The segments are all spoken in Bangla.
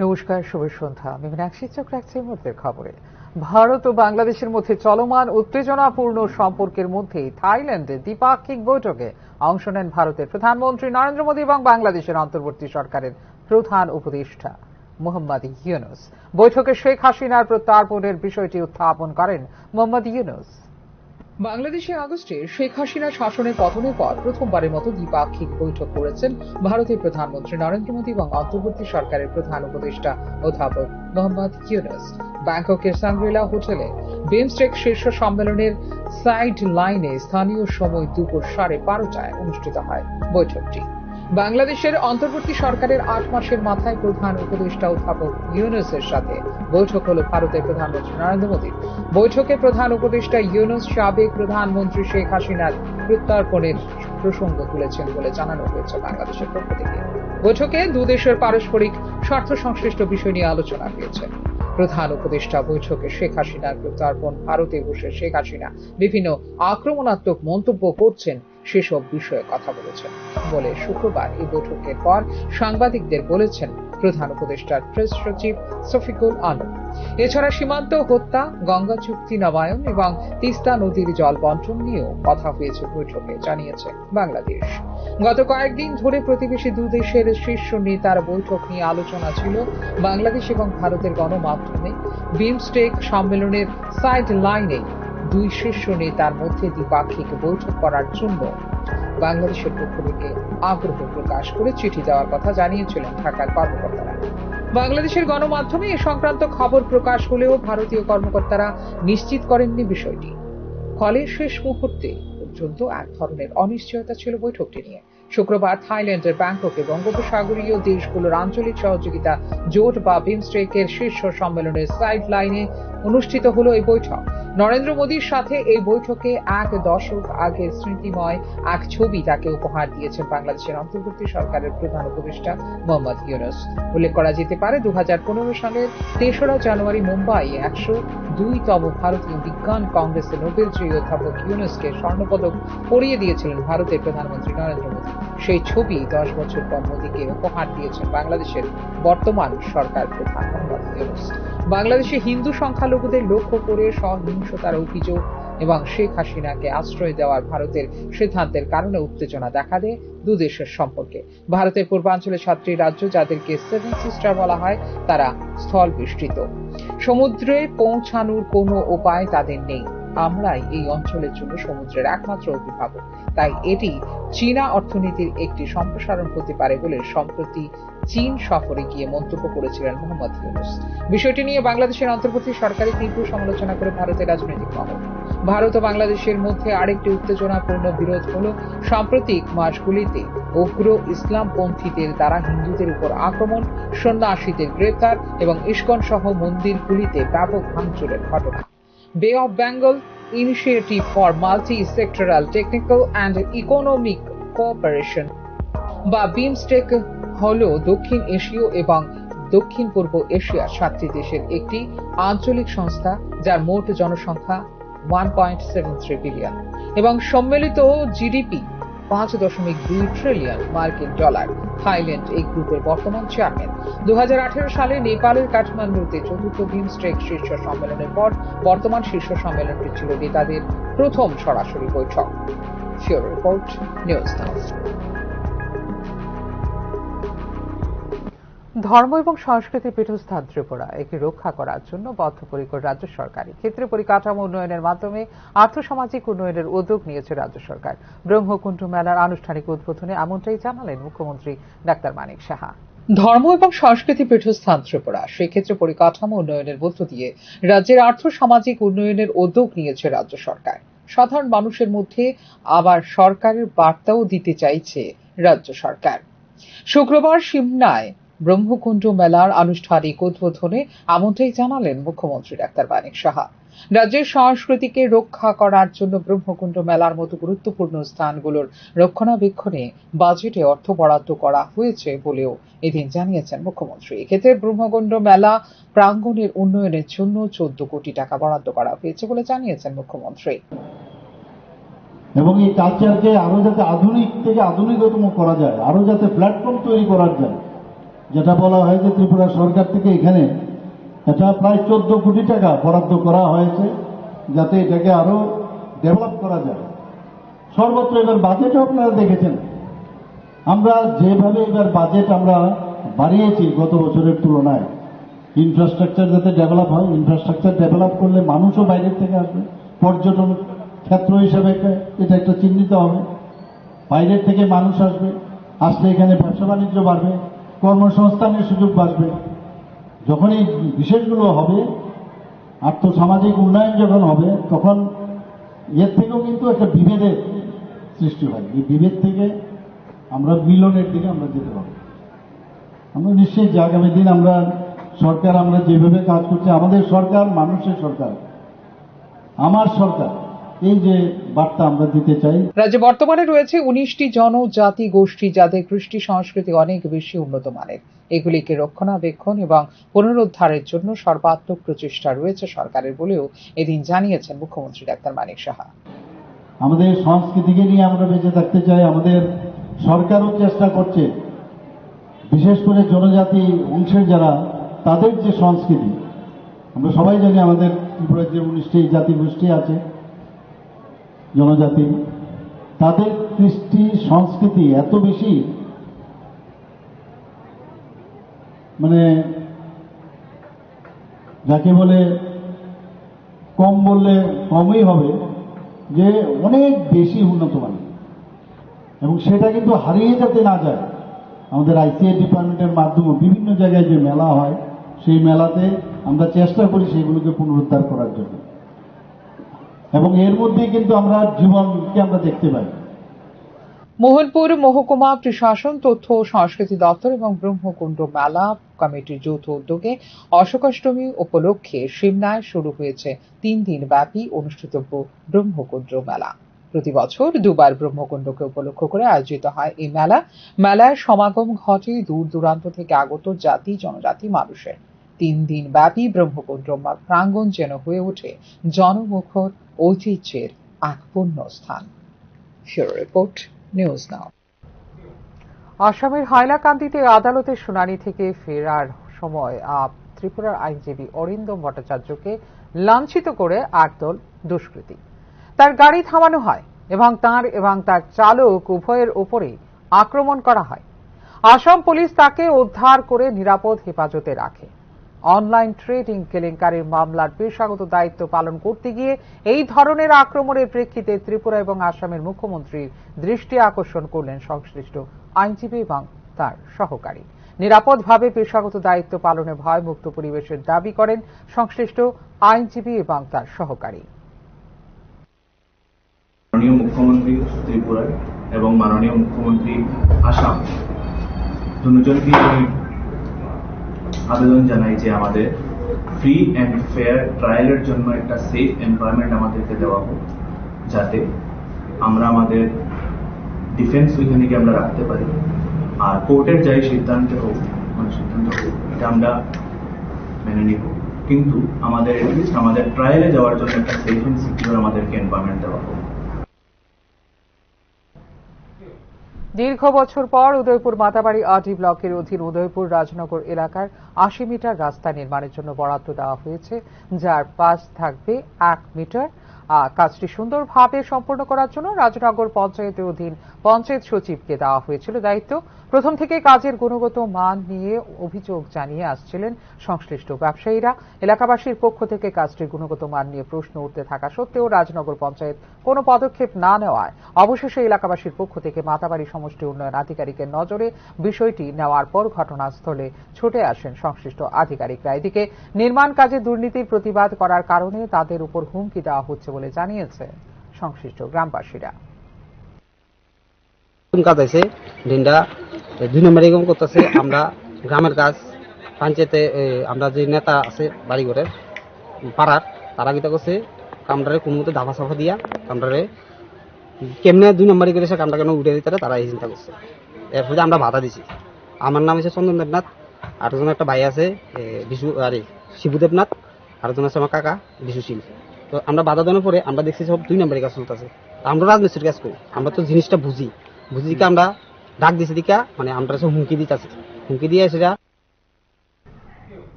নমস্কার, শুভ সন্ধ্যা। আমি মীনাক্ষী চোখ রাখছি মুহূর্তের খবরে। ভারত ও বাংলাদেশের মধ্যে চলমান উত্তেজনাপূর্ণ সম্পর্কের মধ্যেই থাইল্যান্ডে দ্বিপাক্ষিক বৈঠকে অংশ নেন ভারতের প্রধানমন্ত্রী নরেন্দ্র মোদী এবং বাংলাদেশের অন্তর্বর্তী সরকারের প্রধান উপদেষ্টা মোহাম্মদ ইউনূস। বৈঠকে শেখ হাসিনার প্রত্যার্পণের বিষয়টি উত্থাপন করেন মোহাম্মদ ইউনূস। বাংলাদেশে আগস্টে শেখ হাসিনা শাসনের পতনের পর প্রথমবারের মতো দ্বিপাক্ষিক বৈঠক করেছেন ভারতের প্রধানমন্ত্রী নরেন্দ্র মোদী এবং অন্তর্বর্তী সরকারের প্রধান উপদেষ্টা অধ্যাপক মোহাম্মদ ইউনূস। ব্যাংককের সাংগ্রিলা হোটেলে বিমস্টেক শীর্ষ সম্মেলনের সাইড লাইনে স্থানীয় সময় দুপুর 12:30টায় অনুষ্ঠিত হয় বৈঠকটি। বাংলাদেশের অন্তর্বর্তী সরকারের 8 মাসের মাথায় প্রধান উপদেষ্টা অধ্যাপক ইউনূসের সাথে বৈঠক হল ভারতের প্রধানমন্ত্রী নরেন্দ্র মোদীর। বৈঠকে প্রধান উপদেষ্টা ইউনূস সাবেক প্রধানমন্ত্রী শেখ হাসিনার প্রত্যার্পণের প্রসঙ্গ তুলেছেন বলে জানানো হয়েছে বাংলাদেশের পক্ষ থেকে। বৈঠকে দুদেশের পারস্পরিক স্বার্থ সংশ্লিষ্ট বিষয় নিয়ে আলোচনা হয়েছে। প্রধান উপদেষ্টা বৈঠকে শেখ হাসিনার প্রত্যার্পণ, ভারতে বসে শেখ হাসিনা বিভিন্ন আক্রমণাত্মক মন্তব্য করছেন সেসব বিষয়ে কথা বলেছেন বলে শুক্রবার এই বৈঠকের পর সাংবাদিকদের বলেছেন প্রধান উপদেষ্টার প্রেস সচিব শফিকুল আলম। এছাড়া সীমান্ত হত্যা, গঙ্গা চুক্তি নবায়ন এবং তিস্তা নদীর জল বন্টন নিয়েও কথা হয়েছে বৈঠকে, জানিয়েছে বাংলাদেশ। গত কয়েকদিন ধরে প্রতিবেশী দুদেশের শীর্ষ নেতার বৈঠক নিয়ে আলোচনা ছিল বাংলাদেশ এবং ভারতের গণমাধ্যমে। বিমস্টেক সম্মেলনের সাইড লাইনে দুই শীর্ষ নেতার মধ্যে দ্বিপাক্ষিক বৈঠক করার জন্য বাংলাদেশের পক্ষ থেকে আগ্রহ প্রকাশ করে চিঠি দেওয়ার কথা জানিয়েছিলেন ঢাকার কর্মকর্তারা। বাংলাদেশের গণমাধ্যমে এ সংক্রান্ত খবর প্রকাশ হলেও ভারতীয় কর্মকর্তারা নিশ্চিত করেননি বিষয়টি। ফলে শেষ মুহূর্তে পর্যন্ত এক ধরনের অনিশ্চয়তা ছিল বৈঠকটি নিয়ে। শুক্রবার থাইল্যান্ডের ব্যাংককে বঙ্গোপসাগরীয় দেশগুলোর আঞ্চলিক সহযোগিতা জোট বা বিমস্টেকের শীর্ষ সম্মেলনের সাইড লাইনে অনুষ্ঠিত হল এই বৈঠক। নরেন্দ্র মোদীর সাথে এই বৈঠকে এক দশক আগের স্মৃতিময় এক ছবি তাকে উপহার দিয়েছেন বাংলাদেশের অন্তর্বর্তী সরকারের প্রধান উপদেষ্টা মোহাম্মদ ইউনূস। উল্লেখ করা যেতে পারে 2015 সালের 3রা জানুয়ারি মুম্বাই 102তম ভারতীয় বিজ্ঞান কংগ্রেসে নোবেলজয়ী অধ্যাপক ইউনূসকে স্বর্ণপদক পরিয়ে দিয়েছিলেন ভারতের প্রধানমন্ত্রী নরেন্দ্র মোদী। সেই ছবি 10 বছর পর মোদীকে উপহার দিয়েছেন বাংলাদেশের বর্তমান সরকার প্রধান মোহাম্মদ ইউনূস। বাংলাদেশে হিন্দু সংখ্যালঘুদের লক্ষ্য করে সহিংসতার অভিযোগ এবং শেখ হাসিনাকে আশ্রয় দেওয়ার ভারতের সিদ্ধান্তের কারণে উত্তেজনা দেখা দেয় দুদেশের সম্পর্কে। ভারতের পূর্বাঞ্চলের 7টি রাজ্য, যাদেরকে সেভেন সিস্টার বলা হয়, তারা স্থল বেষ্টিত। সমুদ্রে পৌঁছানোর কোনো উপায় তাদের নেই। আমরাই এই অঞ্চলের জন্য সমুদ্রের একমাত্র অভিভাবক। তাই এটি চীনা অর্থনীতির একটি সম্প্রসারণ হতে পারে বলে সম্প্রতি চীন সফরে গিয়ে মন্তব্য করেছিলেন মোহাম্মদ ইউনূস। বিষয়টি নিয়ে বাংলাদেশের অন্তর্বর্তী সরকারের তীব্র সমালোচনা করে ভারতের রাজনৈতিক মহল। ভারত ও বাংলাদেশের মধ্যে আরেকটি উত্তেজনাপূর্ণ বিরোধ হল সাম্প্রতিক মাসগুলিতে উগ্র ইসলামপন্থীদের দ্বারা হিন্দুদের উপর আক্রমণ, সন্ন্যাসীদের গ্রেপ্তার এবং ইস্কন সহ মন্দিরগুলিতে ব্যাপক ভাঙচুরের ঘটনা। বে of Bengal initiative for multi-sectoral technical and economic cooperation বা বিমস্টেক হল দক্ষিণ এশীয় এবং দক্ষিণ পূর্ব এশিয়ার 7টি দেশের একটি আঞ্চলিক সংস্থা, যার মোট জনসংখ্যা 1.73 বিলিয়ন এবং সম্মিলিত জিডিপি 5.2 ট্রিলিয়ন মার্কিন ডলার। থাইল্যান্ড এই গ্রুপের বর্তমান চেয়ারম্যান। 2018 সালে নেপালের কাঠমান্ডুতে 4র্থ বিমস্টেক শীর্ষ সম্মেলনের পর বর্তমান শীর্ষ সম্মেলনটি ছিল নেতাদের প্রথম সরাসরি বৈঠক। ফিউরো রিপোর্ট, নিউজ নাও। ধর্ম এবং সংস্কৃতির পীঠস্থান ত্রিপুরা, একে রক্ষা করার জন্য বদ্ধপরিকর রাজ্য সরকার। ক্ষেত্রে পরিকাঠামো উন্নয়নের মাধ্যমে আর্থসামাজিক উন্নয়নের উদ্যোগ নিয়েছে রাজ্য সরকার। ব্রহ্মকুণ্ড মেলার আনুষ্ঠানিক উদ্বোধনে এমনটাই জানালেন মুখ্যমন্ত্রী ডাক্তার মানিক সাহা। ধর্ম এবং সংস্কৃতি পীঠস্থান ত্রিপুরা, সেক্ষেত্রে পরিকাঠামো উন্নয়নের মধ্য দিয়ে রাজ্যের আর্থসামাজিক উন্নয়নের উদ্যোগ নিয়েছে রাজ্য সরকার। সাধারণ মানুষের মধ্যে আবার সরকারের বার্তাও দিতে চাইছে রাজ্য সরকার। শুক্রবার সিমনায় ব্রহ্মকুণ্ড মেলার আনুষ্ঠানিক উদ্বোধনে এমনটাই জানালেন মুখ্যমন্ত্রী ডাক্তার মানিক সাহা। রাজ্যের সংস্কৃতিকে রক্ষা করার জন্য ব্রহ্মকুণ্ড মেলার মতো গুরুত্বপূর্ণ স্থানগুলোর রক্ষণাবেক্ষণে বাজেটে অর্থ বরাদ্দ করা হয়েছে বলেও এদিন জানিয়েছেন মুখ্যমন্ত্রী। এক্ষেত্রে ব্রহ্মকুণ্ড মেলা প্রাঙ্গণের উন্নয়নের জন্য 14 কোটি টাকা বরাদ্দ করা হয়েছে বলে জানিয়েছেন মুখ্যমন্ত্রী। এবং এই কালচারকে আরো যাতে আধুনিক থেকে আধুনিকতম করা যায়, আরো যাতে প্ল্যাটফর্ম তৈরি করা যায়, যেটা বলা হয় যে ত্রিপুরা সরকার থেকে এখানে এটা প্রায় 14 কোটি টাকা বরাদ্দ করা হয়েছে যাতে এটাকে আরো ডেভেলপ করা যায়। সর্বত্র এবার বাজেটও আপনারা দেখেছেন, আমরা যেভাবে এবার বাজেট আমরা বাড়িয়েছি গত বছরের তুলনায়, ইনফ্রাস্ট্রাকচার যাতে ডেভেলপ হয়, ইনফ্রাস্ট্রাকচার ডেভেলপ করলে মানুষও বাইরের থেকে আসবে, পর্যটন ক্ষেত্র হিসেবে এটা একটা চিহ্নিত হবে, বাইরের থেকে মানুষ আসবে, আসলে এখানে ব্যবসা বাণিজ্য বাড়বে, কর্মসংস্থানের সুযোগ বাড়বে। যখন এই বিষয়গুলো হবে, আর্থসামাজিক উন্নয়ন যখন হবে, তখন এর থেকেও কিন্তু একটা বিভেদের সৃষ্টি হয়। এই বিভেদ থেকে আমরা মিলনের দিকে আমরা যেতে পারবো। আমরা নিশ্চয়ই যে আগামী দিন আমরা সরকার আমরা যেভাবে কাজ করছি, আমাদের সরকার মানুষের সরকার, আমার সরকার, এই যে বার্তা আমরা দিতে চাই। রাজ্যে বর্তমানে রয়েছে 19টি জনজাতি গোষ্ঠী যাদের কৃষ্টি সংস্কৃতি অনেক বেশি উন্নত মানের। এগুলিকে রক্ষণাবেক্ষণ এবং পুনরুদ্ধারের জন্য সর্বাত্মক প্রচেষ্টা রয়েছে সরকারের বলেও এদিন জানিয়েছেন মুখ্যমন্ত্রী ডাক্তার মানিক সাহা। আমাদের সংস্কৃতিকে নিয়ে আমরা বেঁচে থাকতে চাই, আমাদের সরকারও চেষ্টা করছে, বিশেষ করে জনজাতি অংশের যারা, তাদের যে সংস্কৃতি, আমরা সবাই জানি আমাদের ত্রিপুরার যে 19টি জাতি গোষ্ঠী আছে জনজাতি, তাদের কৃষ্টি সংস্কৃতি এত বেশি, মানে যাকে বলে কম বললে কমই হবে, যে অনেক বেশি উন্নত মানের, এবং সেটা কিন্তু হারিয়ে যেতে না যায়। আমাদের আইসিআই ডিপার্টমেন্টের মাধ্যমে বিভিন্ন জায়গায় যে মেলা হয়, সেই মেলাতে আমরা চেষ্টা করি সেগুলোকে পুনরুদ্ধার করার জন্য, এবং এর মধ্যে কিন্তু আমরা জীবনকে আমরা দেখতে পাই। মোহনপুর মহকুমা প্রশাসন, তথ্য ও সংস্কৃতি দপ্তর এবং ব্রহ্মকুণ্ড মেলা কমিটির যৌথ উদ্যোগে অশোকাষ্টমী উপলক্ষে সিমনায় শুরু হয়েছে 3 দিন ব্যাপী অনুষ্ঠিতব্য ব্রহ্মকুণ্ড মেলা। প্রতি বছর দুবার ব্রহ্মকুণ্ডকে উপলক্ষ করে আয়োজিত হয় এই মেলায় সমাগম ঘটে দূর দূরান্ত থেকে আগত জাতি জনজাতি মানুষের। 3 দিন ব্যাপী ব্রহ্মকুণ্ড প্রাঙ্গণ যেন হয়ে ওঠে জনমুখর ঐতিহ্যের এক পুণ্য স্থান। Report news now. আসামের হাইলাকান্দিতে আদালতের শুনানি থেকে ফেরার সময় ত্রিপুরার আইনজীবী অরিন্দম ভট্টাচার্যকে লাঞ্ছিত করে একদল দুষ্কৃতী। তার গাড়ি থামানো হয় এবং তার চালক উভয়ের উপরে আক্রমণ করা হয়। আসাম পুলিশ তাকে উদ্ধার করে নিরাপদ হেফাজতে রাখে। অনলাইন ট্রেডিং কেলেঙ্কারির মামলার পেশাগত দায়িত্ব পালন করতে গিয়ে এই ধরনের আক্রমণের প্রেক্ষিতে ত্রিপুরা এবং আসামের মুখ্যমন্ত্রীর দৃষ্টি আকর্ষণ করলেন সংশ্লিষ্ট আইনজীবী এবং তার সহকারী। নিরাপদভাবে পেশাগত দায়িত্ব পালনে ভয়মুক্ত পরিবেশের দাবি করেন সংশ্লিষ্ট আইনজীবী এবং তার সহকারী। মাননীয় মুখ্যমন্ত্রী ত্রিপুরা এবং মাননীয় মুখ্যমন্ত্রী আসাম দুজনকেই আমি আবেদন জানাই যে আমাদের ফ্রি অ্যান্ড ফেয়ার ট্রায়ালের জন্য একটা সেফ এনভায়রনমেন্ট আমাদেরকে দেওয়া হোক, যাতে আমরা আমাদের ডিফেন্স ওইখানে আমরা রাখতে পারি। আর কোর্টের যাই সিদ্ধান্ত হোক এটা আমরা মেনে নিব, কিন্তু আমাদের এটলিস্ট আমাদের ট্রায়ালে যাওয়ার জন্য একটা সেফ অ্যান্ড সিকিউর আমাদেরকে এনভায়রনমেন্ট দেওয়া হোক। দীর্ঘ বছর পর উদয়পুর মাতাবাড়ি আরডি ব্লকের অধীন উদয়পুর রাজনগর এলাকার 80 মিটার রাস্তা নির্মাণের জন্য বরাদ্দ দেওয়া হয়েছে, যার পাশ থাকবে 1 মিটার। কাজটি সুন্দরভাবে সম্পন্ন করার জন্য রাজনগর পঞ্চায়েতের অধীন পঞ্চায়েত সচিবকে দেওয়া হয়েছিল দায়িত্ব। প্রথম থেকে কাজের গুণগত মান নিয়ে অভিযোগ জানিয়ে আসছিলেন সংশ্লিষ্ট ব্যবসায়ীরা। এলাকাবাসীর পক্ষ থেকে কাজটির গুণগত মান নিয়ে প্রশ্ন উঠতে থাকা সত্ত্বেও রাজনগর পঞ্চায়েত কোনো পদক্ষেপ না নেওয়ায় অবশেষে এলাকাবাসীর পক্ষ থেকে মাতাবাড়ি সমষ্টি উন্নয়ন আধিকারিকের নজরে বিষয়টি নেওয়ার পর ঘটনাস্থলে ছুটে আসেন সংশ্লিষ্ট আধিকারিকরা। এদিকে নির্মাণ কাজে দুর্নীতির প্রতিবাদ করার কারণে তাদের উপর হুমকি দেওয়া হচ্ছে বলে জানিয়েছে সংশ্লিষ্ট গ্রামবাসীরা। কাজ আছে দিনটা 2 নম্বর এরকম করতেছে। আমরা গ্রামের কাজ পঞ্চায়েতে আমরা যে নেতা আছে বাড়ি ঘরের পাড়ার, তারা কিতা করছে কামটারে কোনো মতো দাফা সাফা দিয়া কামটারে কেমনে 2 নম্বরই করেছে কামটা কেন উঠে দিতে তারা এই চিন্তা করছে। এরপরে আমরা বাধা দিছি। আমার নাম হচ্ছে চন্দন দেবনাথ, আরেকজন একটা ভাই আছে বিশু শিবু দেবনাথ, আরেকজন আছে আমার কাকা বিশু শিল। তো আমরা বাধা দেওয়ার পরে আমরা দেখছি সব 2 নম্বরের কাজ চলতেছে। আমরা রাজমিস্ত্রির কাজ করি, আমরা তো জিনিসটা বুঝি দিকে আমরা ডাক দিছি দিকা মানে আমরা সব হুমকি দিতেছি, হুমকি দিয়ে সেটা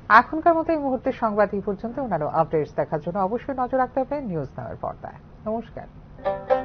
এখনকার মতো এই মুহূর্তের সংবাদ এই পর্যন্ত। অন্যান্য আপডেটস দেখার জন্য অবশ্যই নজর রাখতে হবে নিউজ নামের পর্দায়। নমস্কার।